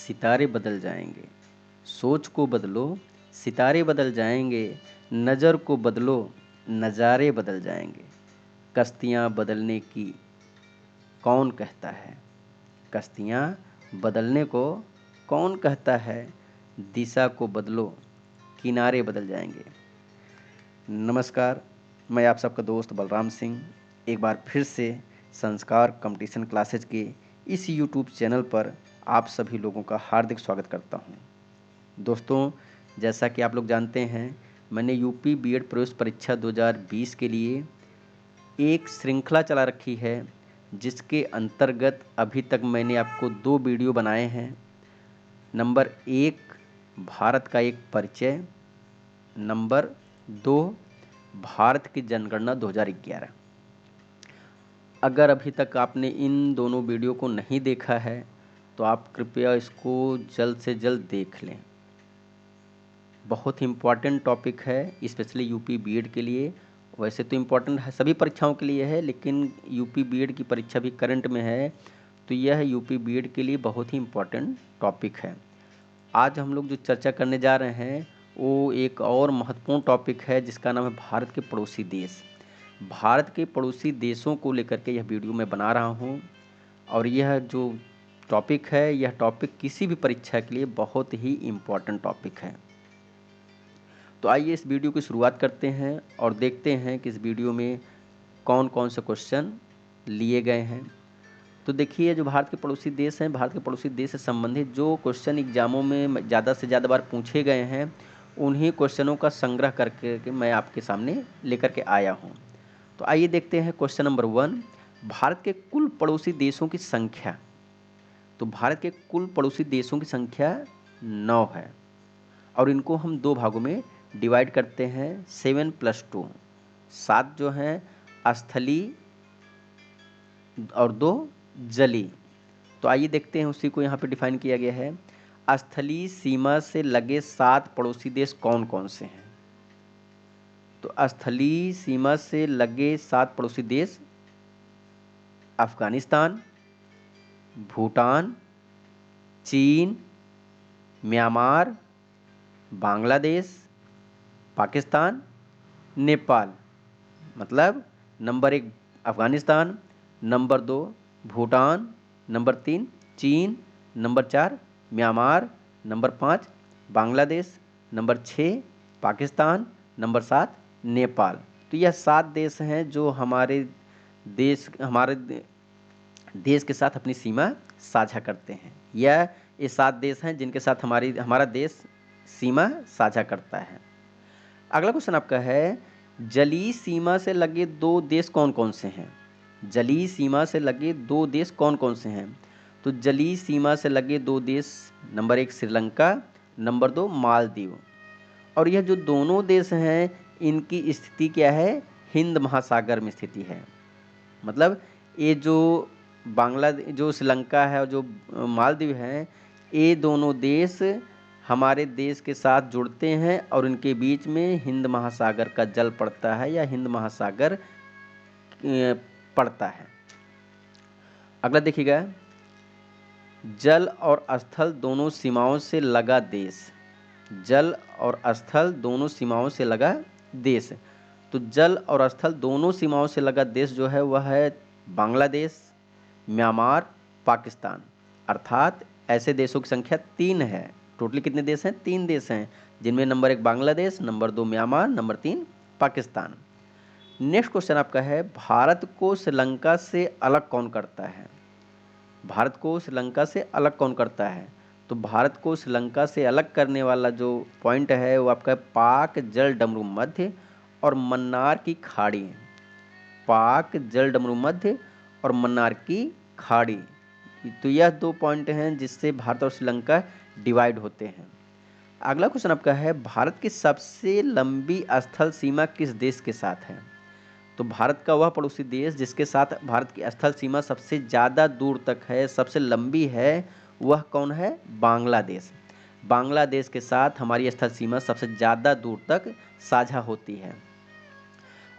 सितारे बदल जाएंगे। सोच को बदलो, सितारे बदल जाएंगे। नज़र को बदलो, नज़ारे बदल जाएंगे। कश्तियाँ बदलने की कौन कहता है? कश्तियाँ बदलने को कौन कहता है? दिशा को बदलो, किनारे बदल जाएंगे। नमस्कार, मैं आप सबका दोस्त बलराम सिंह एक बार फिर से संस्कार कंपटीशन क्लासेज के इस यूट्यूब चैनल पर आप सभी लोगों का हार्दिक स्वागत करता हूं। दोस्तों, जैसा कि आप लोग जानते हैं, मैंने यूपी बीएड प्रवेश परीक्षा 2020 के लिए एक श्रृंखला चला रखी है, जिसके अंतर्गत अभी तक मैंने आपको 2 वीडियो बनाए हैं। नंबर 1, भारत का एक परिचय। नंबर 2, भारत की जनगणना 2011। अगर अभी तक आपने इन दोनों वीडियो को नहीं देखा है तो आप कृपया इसको जल्द से जल्द देख लें। बहुत ही इम्पॉर्टेंट टॉपिक है, स्पेशली यूपी बीएड के लिए। वैसे तो इम्पॉर्टेंट है, सभी परीक्षाओं के लिए है, लेकिन यूपी बीएड की परीक्षा भी करंट में है, तो यह यूपी बीएड के लिए बहुत ही इम्पॉर्टेंट टॉपिक है। आज हम लोग जो चर्चा करने जा रहे हैं वो एक और महत्वपूर्ण टॉपिक है, जिसका नाम है भारत के पड़ोसी देश। भारत के पड़ोसी देशों को लेकर के यह वीडियो मैं बना रहा हूँ, और यह जो टॉपिक है, यह टॉपिक किसी भी परीक्षा के लिए बहुत ही इम्पॉर्टेंट टॉपिक है। तो आइए इस वीडियो की शुरुआत करते हैं और देखते हैं कि इस वीडियो में कौन कौन से क्वेश्चन लिए गए हैं। तो देखिए, जो भारत के पड़ोसी देश हैं, भारत के पड़ोसी देश से संबंधित जो क्वेश्चन एग्जामों में ज़्यादा से ज़्यादा बार पूछे गए हैं, उन्हीं क्वेश्चनों का संग्रह करके मैं आपके सामने लेकर के आया हूँ। तो आइए देखते हैं क्वेश्चन नंबर 1, भारत के कुल पड़ोसी देशों की संख्या। तो भारत के कुल पड़ोसी देशों की संख्या 9 है, और इनको हम 2 भागों में डिवाइड करते हैं, 7+2। 7 जो हैं स्थलीय और 2 जलीय। तो आइए देखते हैं, उसी को यहाँ पे डिफाइन किया गया है। स्थलीय सीमा से लगे 7 पड़ोसी देश कौन कौन से हैं? तो स्थलीय सीमा से लगे 7 पड़ोसी देश: अफगानिस्तान, भूटान, चीन, म्यांमार, बांग्लादेश, पाकिस्तान, नेपाल। मतलब number 1 Afghanistan, number 2 Bhutan, number 3 चीन, number 4 Myanmar, number 5 Bangladesh, number 6 Pakistan, number 7 Nepal. तो यह 7 देश हैं जो हमारे देश के साथ अपनी सीमा साझा करते हैं। ये 7 देश हैं जिनके साथ हमारा देश सीमा साझा करता है। अगला क्वेश्चन आपका है, जलीय सीमा से लगे 2 देश कौन कौन से हैं? जलीय सीमा से लगे 2 देश कौन कौन से हैं? तो जलीय सीमा से लगे 2 देश, नंबर 1 श्रीलंका, नंबर 2 मालदीव। और यह जो दोनों देश हैं, इनकी स्थिति क्या है? हिंद महासागर में स्थिति है। मतलब ये जो जो श्रीलंका है और जो मालदीव हैं, ये दोनों देश हमारे देश के साथ जुड़ते हैं, और इनके बीच में हिंद महासागर का जल पड़ता है, या हिंद महासागर पड़ता है। अगला देखिएगा, जल और स्थल दोनों सीमाओं से लगा देश। जल और स्थल दोनों सीमाओं से लगा देश। तो जल और स्थल दोनों सीमाओं से लगा देश जो है वह है बांग्लादेश, म्यांमार, पाकिस्तान। अर्थात ऐसे देशों की संख्या 3 है। टोटली कितने देश हैं? 3 देश हैं, जिनमें number 1 Bangladesh, number 2 Myanmar, number 3 Pakistan. Next question आपका है, भारत को श्रीलंका से अलग कौन करता है? भारत को श्रीलंका से अलग कौन करता है? तो भारत को श्रीलंका से अलग करने वाला जो पॉइंट है वो आपका पाक जल डमरू मध्य और मन्नार की खाड़ी। पाक जल डमरू मध्य और मन्नार की खाड़ी। तो यह 2 पॉइंट हैं जिससे भारत और श्रीलंका डिवाइड होते हैं। अगला क्वेश्चन आपका है, भारत की सबसे लंबी स्थल सीमा किस देश के साथ है? तो भारत का वह पड़ोसी देश जिसके साथ भारत की स्थल सीमा सबसे ज़्यादा दूर तक है, सबसे लंबी है, वह कौन है? बांग्लादेश। बांग्लादेश के साथ हमारी स्थल सीमा सबसे ज़्यादा दूर तक साझा होती है।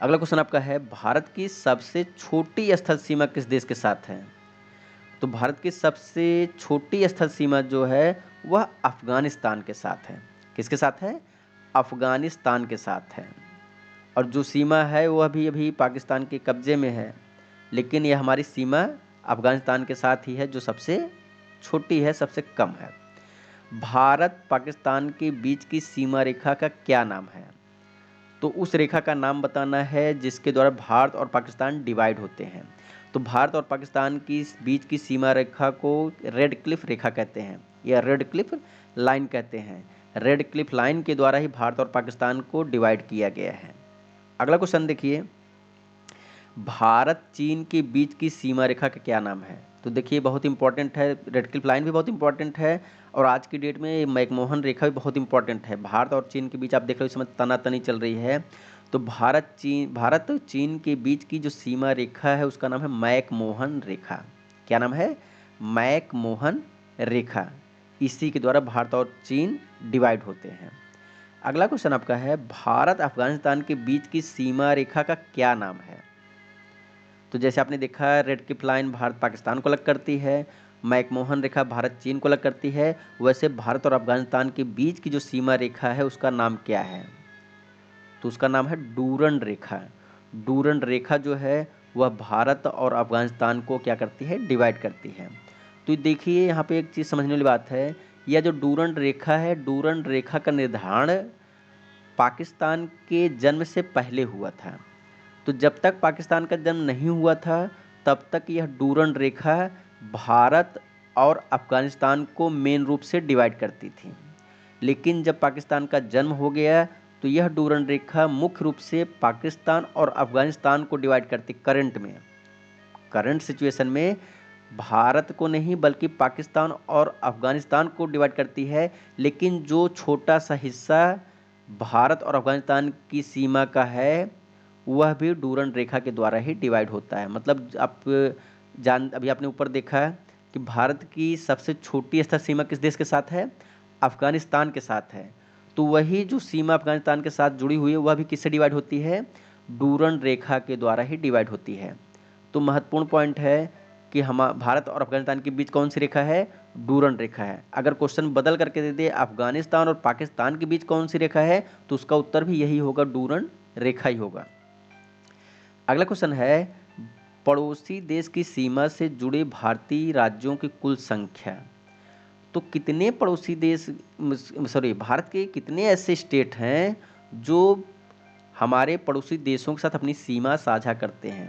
अगला क्वेश्चन आपका है, भारत की सबसे छोटी स्थल सीमा किस देश के साथ है? तो भारत की सबसे छोटी स्थल सीमा जो है वह अफगानिस्तान के साथ है। किसके साथ है? अफगानिस्तान के साथ है। और जो सीमा है वह भी अभी पाकिस्तान के कब्जे में है, लेकिन यह हमारी सीमा अफगानिस्तान के साथ ही है जो सबसे छोटी है, सबसे कम है। भारत पाकिस्तान के बीच की सीमा रेखा का क्या नाम है? तो उस रेखा का नाम बताना है जिसके द्वारा भारत और पाकिस्तान डिवाइड होते हैं। तो भारत और पाकिस्तान की बीच की सीमा रेखा को रेड क्लिफ रेखा कहते हैं या रेड क्लिफ लाइन कहते हैं। रेड क्लिफ लाइन के द्वारा ही भारत और पाकिस्तान को डिवाइड किया गया है। अगला क्वेश्चन देखिए, भारत चीन के बीच की सीमा रेखा का क्या नाम है? तो देखिए बहुत इंपॉर्टेंट है, रेड क्लिफ लाइन भी बहुत इंपॉर्टेंट है और आज की डेट में मैकमोहन रेखा भी बहुत इंपॉर्टेंट है। भारत और चीन के बीच आप देख रहे हो इस समय तनातनी चल रही है। तो भारत चीन के बीच की जो सीमा रेखा है उसका नाम है मैकमोहन रेखा। क्या नाम है? मैकमोहन रेखा। इसी के द्वारा भारत और चीन डिवाइड होते हैं। अगला क्वेश्चन आपका है, भारत अफगानिस्तान के बीच की सीमा रेखा का क्या नाम है? तो जैसे आपने देखा red Cliff line Bharat Pakistan को अलग करती है, मैकमोहन रेखा भारत चीन को अलग करती है, वैसे भारत और अफगानिस्तान के बीच की जो सीमा रेखा है उसका नाम क्या है? तो उसका नाम है डूरंड रेखा। डूरंड रेखा जो है वह भारत और अफगानिस्तान को क्या करती है? डिवाइड करती है। तो देखिए यहाँ पे एक चीज़ समझने वाली बात है, यह जो डूरंड रेखा है, डूरंड रेखा का निर्धारण पाकिस्तान के जन्म से पहले हुआ था। तो जब तक पाकिस्तान का जन्म नहीं हुआ था तब तक यह डूरंड रेखा भारत और अफगानिस्तान को मेन रूप से डिवाइड करती थी। लेकिन जब पाकिस्तान का जन्म हो गया तो यह डूरंड रेखा मुख्य रूप से पाकिस्तान और अफगानिस्तान को डिवाइड करती। करंट सिचुएशन में भारत को नहीं बल्कि पाकिस्तान और अफगानिस्तान को डिवाइड करती है, लेकिन जो छोटा सा हिस्सा भारत और अफगानिस्तान की सीमा का है वह भी डूरंड रेखा के द्वारा ही डिवाइड होता है। मतलब आप अभी आपने ऊपर देखा कि भारत की सबसे छोटी स्थल सीमा किस देश के साथ है? अफगानिस्तान के साथ है। तो वही जो सीमा अफगानिस्तान के साथ जुड़ी हुई है वह भी किससे डिवाइड होती है? डूरंड रेखा के द्वारा ही डिवाइड होती है। तो महत्वपूर्ण पॉइंट है कि हम भारत और अफगानिस्तान के बीच कौन सी रेखा है? डूरंड रेखा है। अगर क्वेश्चन बदल करके दे दे अफगानिस्तान और पाकिस्तान के बीच कौन सी रेखा है तो उसका उत्तर भी यही होगा, डूरंड रेखा ही होगा। अगला क्वेश्चन है, पड़ोसी देश की सीमा से जुड़े भारतीय राज्यों की कुल संख्या। तो कितने पड़ोसी देश, भारत के कितने ऐसे स्टेट हैं जो हमारे पड़ोसी देशों के साथ अपनी सीमा साझा करते हैं?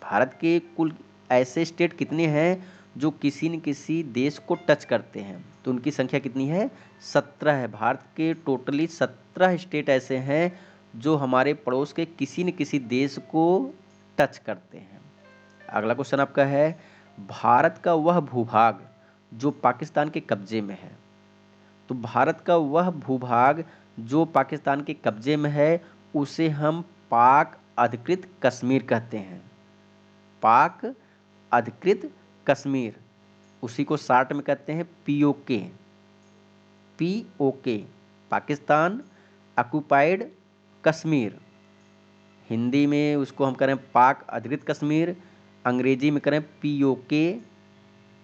भारत के कुल ऐसे स्टेट कितने हैं जो किसी न किसी देश को टच करते हैं? तो उनकी संख्या कितनी है? 17 है। भारत के टोटली 17 स्टेट ऐसे हैं जो हमारे पड़ोस के किसी न किसी देश को टच करते हैं। अगला क्वेश्चन आपका है, भारत का वह भूभाग जो पाकिस्तान के कब्जे में है। तो भारत का वह भूभाग जो पाकिस्तान के कब्जे में है उसे हम पाक अधिकृत कश्मीर कहते हैं। पाक अधिकृत कश्मीर, उसी को शार्ट में कहते हैं PoK. PoK, Pakistan occupied Kashmir. Hindi में उसको हम करें पाक अधिकृत कश्मीर, अंग्रेजी में करें पीओके,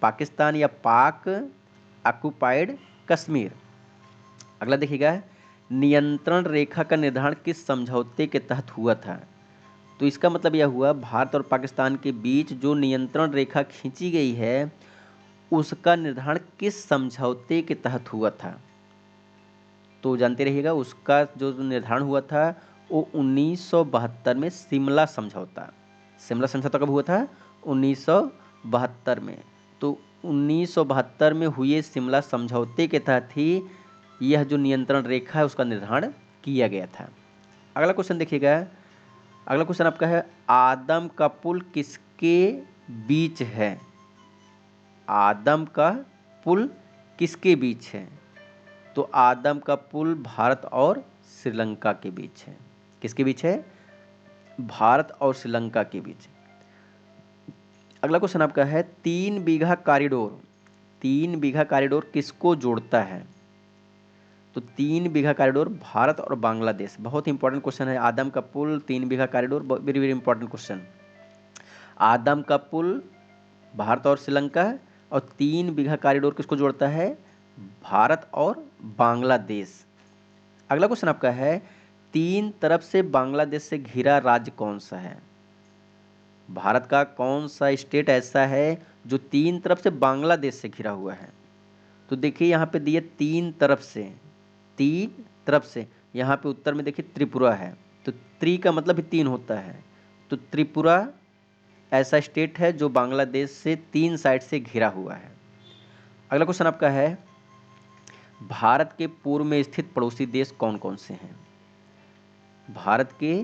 पाकिस्तान या पाक ऑक्युपाइड कश्मीर। अगला देखिएगा, नियंत्रण रेखा का निर्धारण किस समझौते के तहत हुआ था? तो इसका मतलब यह हुआ भारत और पाकिस्तान के बीच जो नियंत्रण रेखा खींची गई है उसका निर्धारण किस समझौते के तहत हुआ था? तो जानते रहिएगा, उसका जो निर्धारण हुआ था वो 1972 में शिमला समझौता। शिमला समझौता कब हुआ था? 1972 में। तो 1972 में हुए शिमला समझौते के तहत ही यह जो नियंत्रण रेखा है उसका निर्धारण किया गया था। अगला क्वेश्चन देखिएगा, अगला क्वेश्चन आपका है, आदम का पुल किसके बीच है? आदम का पुल किसके बीच है? तो आदम का पुल भारत और श्रीलंका के बीच है। किसके बीच है? भारत और श्रीलंका के बीच। अगला क्वेश्चन आपका है, 3 बीघा कॉरिडोर, 3 बीघा कॉरिडोर किसको जोड़ता है? तो 3 बीघा कॉरिडोर भारत और बांग्लादेश। बहुत इंपॉर्टेंट क्वेश्चन है, आदम का पुल 3 बीघा corridor, very very important question. आदम का पुल भारत और श्रीलंका। और 3 बीघा कॉरिडोर किसको जोड़ता है? भारत और बांग्लादेश। अगला क्वेश्चन आपका है, 3 तरफ से बांग्लादेश से घिरा राज्य कौन सा है? भारत का कौन सा स्टेट ऐसा है जो 3 तरफ से बांग्लादेश से घिरा हुआ है? तो देखिए यहाँ पे दिए 3 तरफ से, 3 तरफ से। यहाँ पे उत्तर में देखिए त्रिपुरा है, तो त्रि का मतलब भी 3 होता है, तो त्रिपुरा ऐसा स्टेट है जो बांग्लादेश से 3 साइड से घिरा हुआ है। अगला क्वेश्चन आपका है, भारत के पूर्व में स्थित पड़ोसी देश कौन कौन से हैं? भारत के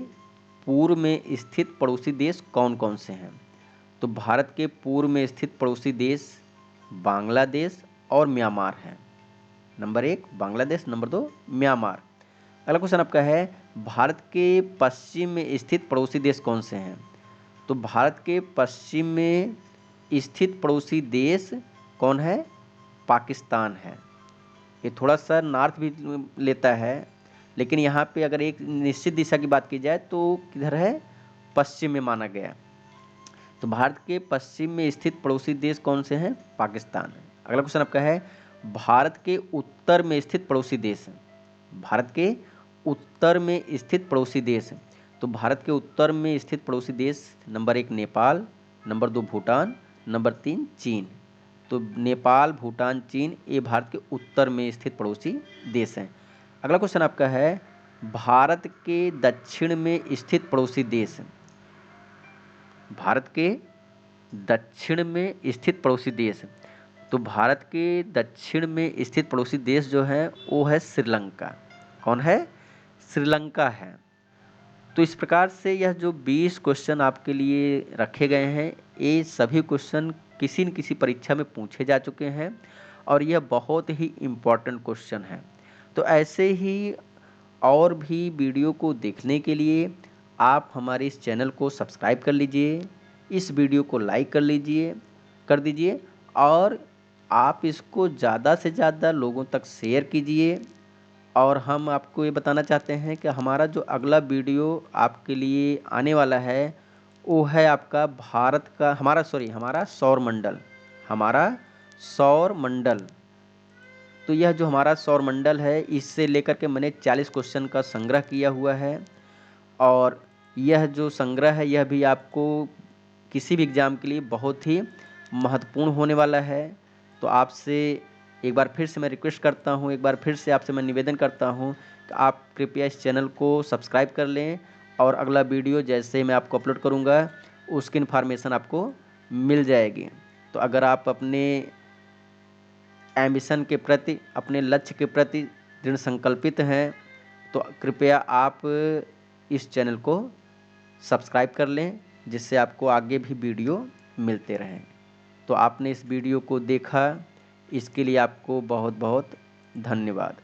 पूर्व में स्थित पड़ोसी देश कौन कौन से हैं? तो भारत के पूर्व में स्थित पड़ोसी देश बांग्लादेश और म्यांमार हैं। Number 1 Bangladesh, number 2 Myanmar. अगला क्वेश्चन आपका है, भारत के पश्चिम में स्थित पड़ोसी देश कौन से हैं? तो भारत के पश्चिम में स्थित पड़ोसी देश कौन है? पाकिस्तान है। ये थोड़ा सा नॉर्थ भी लेता है, लेकिन यहाँ पे अगर एक निश्चित दिशा की बात की जाए तो किधर है? पश्चिम में माना गया। तो भारत के पश्चिम में स्थित पड़ोसी देश कौन से हैं? पाकिस्तान है। अगला क्वेश्चन आपका है, भारत के उत्तर में स्थित पड़ोसी देश। भारत के उत्तर में स्थित पड़ोसी देश। तो भारत के उत्तर में स्थित पड़ोसी देश, number 1 Nepal, number 2 Bhutan, number 3 चीन। तो नेपाल, भूटान, चीन ये भारत के उत्तर में स्थित पड़ोसी देश हैं। अगला क्वेश्चन आपका है, भारत के दक्षिण में स्थित पड़ोसी देश। भारत के दक्षिण में स्थित पड़ोसी देश। तो भारत के दक्षिण में स्थित पड़ोसी देश जो है वो है श्रीलंका। कौन है? श्रीलंका है। तो इस प्रकार से यह जो 20 क्वेश्चन आपके लिए रखे गए हैं, ये सभी क्वेश्चन किसी न किसी परीक्षा में पूछे जा चुके हैं और यह बहुत ही इम्पोर्टेंट क्वेश्चन है। तो ऐसे ही और भी वीडियो को देखने के लिए आप हमारे इस चैनल को सब्सक्राइब कर लीजिए, इस वीडियो को लाइक कर दीजिए और आप इसको ज़्यादा से ज़्यादा लोगों तक शेयर कीजिए। और हम आपको ये बताना चाहते हैं कि हमारा जो अगला वीडियो आपके लिए आने वाला है वो है आपका भारत का हमारा सौर मंडल, हमारा सौर मंडल। तो यह जो हमारा सौर मंडल है इससे लेकर के मैंने 40 क्वेश्चन का संग्रह किया हुआ है और यह जो संग्रह है यह भी आपको किसी भी एग्ज़ाम के लिए बहुत ही महत्वपूर्ण होने वाला है। तो आपसे एक बार फिर से मैं रिक्वेस्ट करता हूँ, एक बार फिर से आपसे मैं निवेदन करता हूँ कि आप कृपया इस चैनल को सब्सक्राइब कर लें और अगला वीडियो जैसे मैं आपको अपलोड करूँगा उसकी इन्फॉर्मेशन आपको मिल जाएगी। तो अगर आप अपने एम्बिशन के प्रति, अपने लक्ष्य के प्रति दृढ़ संकल्पित हैं तो कृपया आप इस चैनल को सब्सक्राइब कर लें जिससे आपको आगे भी वीडियो मिलते रहें। तो आपने इस वीडियो को देखा इसके लिए आपको बहुत बहुत धन्यवाद।